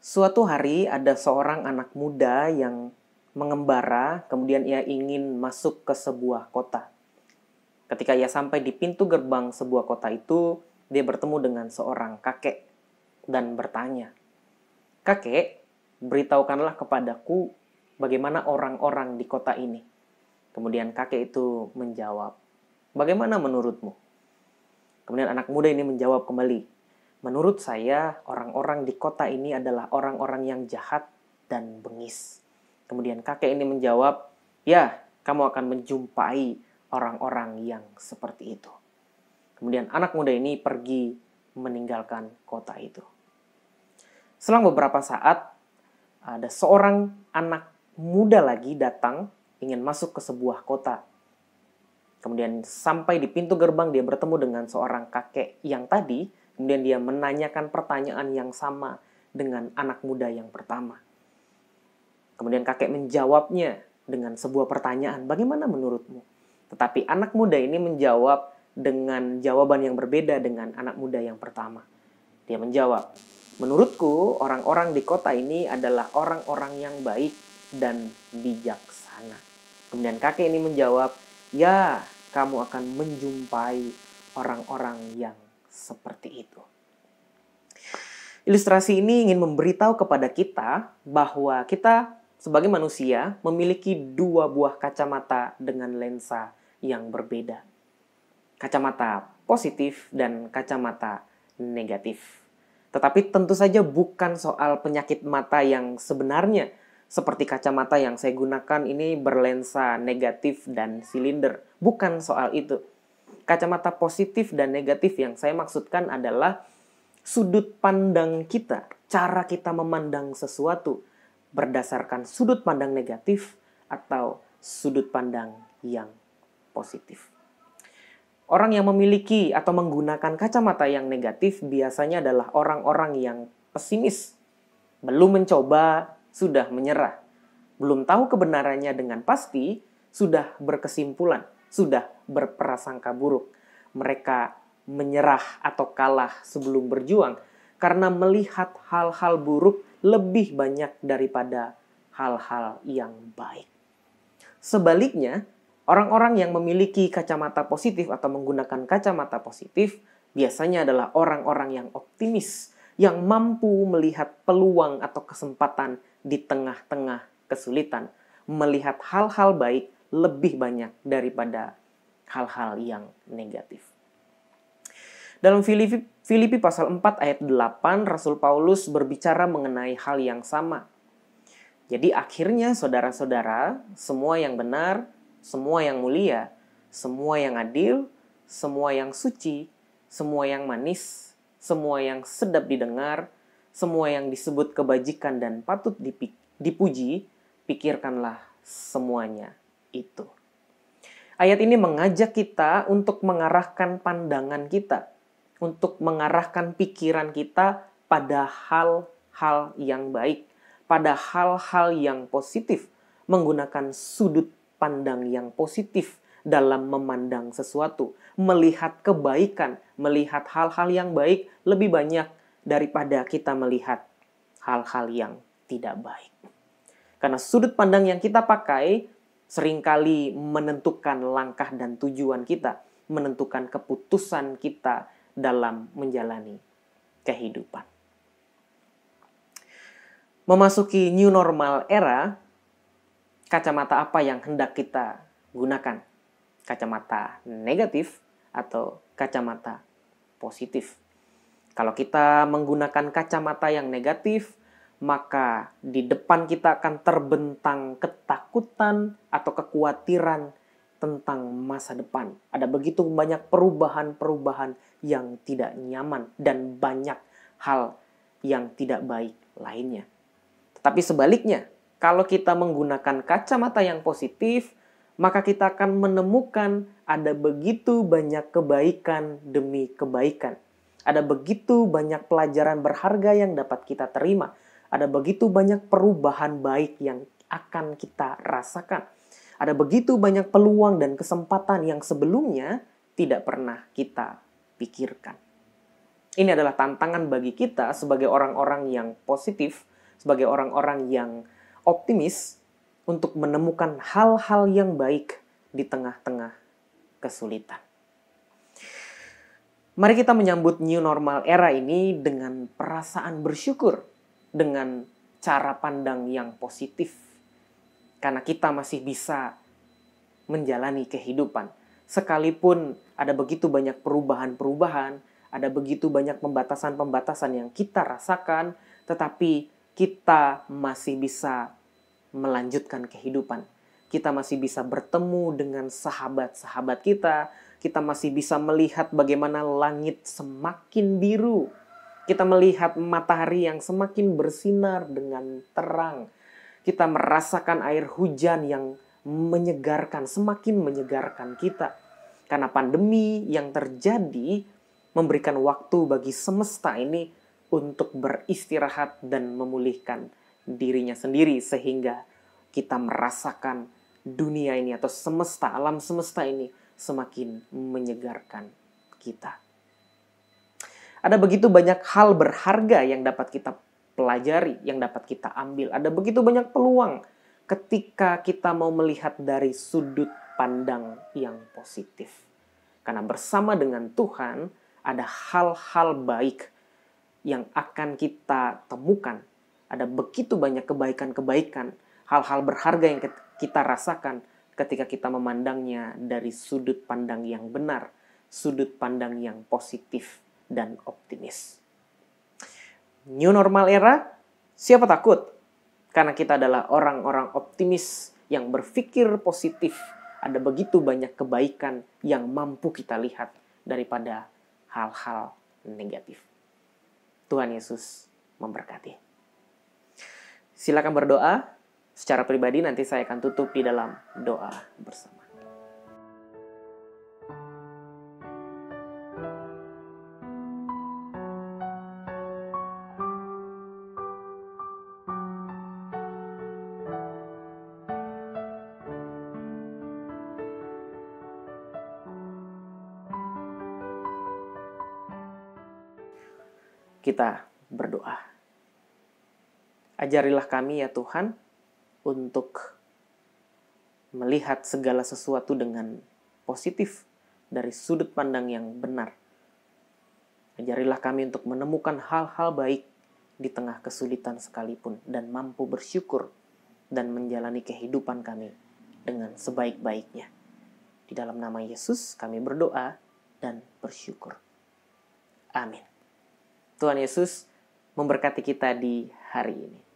Suatu hari ada seorang anak muda yang mengembara, kemudian ia ingin masuk ke sebuah kota. Ketika ia sampai di pintu gerbang sebuah kota itu, dia bertemu dengan seorang kakek dan bertanya, "Kakek, beritahukanlah kepadaku bagaimana orang-orang di kota ini." Kemudian kakek itu menjawab, "Bagaimana menurutmu?" Kemudian anak muda ini menjawab kembali, "Menurut saya, orang-orang di kota ini adalah orang-orang yang jahat dan bengis." Kemudian kakek ini menjawab, "Ya, kamu akan menjumpai orang-orang yang seperti itu." Kemudian anak muda ini pergi meninggalkan kota itu. Selang beberapa saat, ada seorang anak muda lagi datang ingin masuk ke sebuah kota. Kemudian sampai di pintu gerbang dia bertemu dengan seorang kakek yang tadi. Kemudian dia menanyakan pertanyaan yang sama dengan anak muda yang pertama. Kemudian kakek menjawabnya dengan sebuah pertanyaan, "Bagaimana menurutmu?" Tetapi anak muda ini menjawab dengan jawaban yang berbeda dengan anak muda yang pertama. Dia menjawab, "Menurutku orang-orang di kota ini adalah orang-orang yang baik dan bijaksana." Kemudian kakek ini menjawab, "Ya, kamu akan menjumpai orang-orang yang seperti itu." Ilustrasi ini ingin memberitahu kepada kita bahwa kita sebagai manusia memiliki dua buah kacamata dengan lensa yang berbeda. Kacamata positif dan kacamata negatif. Tetapi tentu saja bukan soal penyakit mata yang sebenarnya. Seperti kacamata yang saya gunakan ini berlensa negatif dan silinder. Bukan soal itu. Kacamata positif dan negatif yang saya maksudkan adalah sudut pandang kita, cara kita memandang sesuatu berdasarkan sudut pandang negatif atau sudut pandang yang positif. Orang yang memiliki atau menggunakan kacamata yang negatif biasanya adalah orang-orang yang pesimis. Belum mencoba, sudah menyerah. Belum tahu kebenarannya dengan pasti, sudah berkesimpulan, sudah berprasangka buruk. Mereka menyerah atau kalah sebelum berjuang karena melihat hal-hal buruk lebih banyak daripada hal-hal yang baik. Sebaliknya, orang-orang yang memiliki kacamata positif atau menggunakan kacamata positif biasanya adalah orang-orang yang optimis, yang mampu melihat peluang atau kesempatan di tengah-tengah kesulitan, melihat hal-hal baik lebih banyak daripada hal-hal yang negatif. Dalam Filipi pasal 4 ayat 8, Rasul Paulus berbicara mengenai hal yang sama. Jadi akhirnya saudara-saudara, semua yang benar, semua yang mulia, semua yang adil, semua yang suci, semua yang manis, semua yang sedap didengar, semua yang disebut kebajikan dan patut dipuji, pikirkanlah semuanya itu. Ayat ini mengajak kita untuk mengarahkan pandangan kita, untuk mengarahkan pikiran kita pada hal-hal yang baik, pada hal-hal yang positif, menggunakan sudut pandang yang positif dalam memandang sesuatu, melihat kebaikan, melihat hal-hal yang baik lebih banyak daripada kita melihat hal-hal yang tidak baik. Karena sudut pandang yang kita pakai seringkali menentukan langkah dan tujuan kita, menentukan keputusan kita dalam menjalani kehidupan. Memasuki new normal era, kacamata apa yang hendak kita gunakan? Kacamata negatif atau kacamata positif? Kalau kita menggunakan kacamata yang negatif, maka di depan kita akan terbentang ketakutan atau kekhawatiran tentang masa depan. Ada begitu banyak perubahan-perubahan yang tidak nyaman dan banyak hal yang tidak baik lainnya. Tetapi sebaliknya, kalau kita menggunakan kacamata yang positif, maka kita akan menemukan ada begitu banyak kebaikan demi kebaikan. Ada begitu banyak pelajaran berharga yang dapat kita terima. Ada begitu banyak perubahan baik yang akan kita rasakan. Ada begitu banyak peluang dan kesempatan yang sebelumnya tidak pernah kita pikirkan. Ini adalah tantangan bagi kita sebagai orang-orang yang positif sebagai orang-orang yang optimis untuk menemukan hal-hal yang baik di tengah-tengah kesulitan. Mari kita menyambut new normal era ini dengan perasaan bersyukur, dengan cara pandang yang positif. Karena kita masih bisa menjalani kehidupan. Sekalipun ada begitu banyak perubahan-perubahan, ada begitu banyak pembatasan-pembatasan yang kita rasakan, tetapi kita masih bisa melanjutkan kehidupan. Kita masih bisa bertemu dengan sahabat-sahabat kita masih bisa melihat bagaimana langit semakin biru. Kita melihat matahari yang semakin bersinar dengan terang. Kita merasakan air hujan yang menyegarkan, semakin menyegarkan kita. Karena pandemi yang terjadi memberikan waktu bagi semesta ini untuk beristirahat dan memulihkan dirinya sendiri, sehingga kita merasakan dunia ini atau semesta, alam semesta ini semakin menyegarkan kita. Ada begitu banyak hal berharga yang dapat kita pelajari, yang dapat kita ambil. Ada begitu banyak peluang ketika kita mau melihat dari sudut pandang yang positif. Karena bersama dengan Tuhan ada hal-hal baik yang akan kita temukan. Ada begitu banyak kebaikan-kebaikan, hal-hal berharga yang kita rasakan ketika kita memandangnya dari sudut pandang yang benar, sudut pandang yang positif dan optimis. New normal era, siapa takut? Karena kita adalah orang-orang optimis yang berpikir positif. Ada begitu banyak kebaikan yang mampu kita lihat daripada hal-hal negatif. Tuhan Yesus memberkati. Silakan berdoa. Secara pribadi nanti saya akan tutup di dalam doa bersama. Kita berdoa. Ajarilah kami ya Tuhan, untuk melihat segala sesuatu dengan positif dari sudut pandang yang benar. Ajarilah kami untuk menemukan hal-hal baik di tengah kesulitan sekalipun dan mampu bersyukur dan menjalani kehidupan kami dengan sebaik-baiknya. Di dalam nama Yesus kami berdoa dan bersyukur. Amin. Tuhan Yesus memberkati kita di hari ini.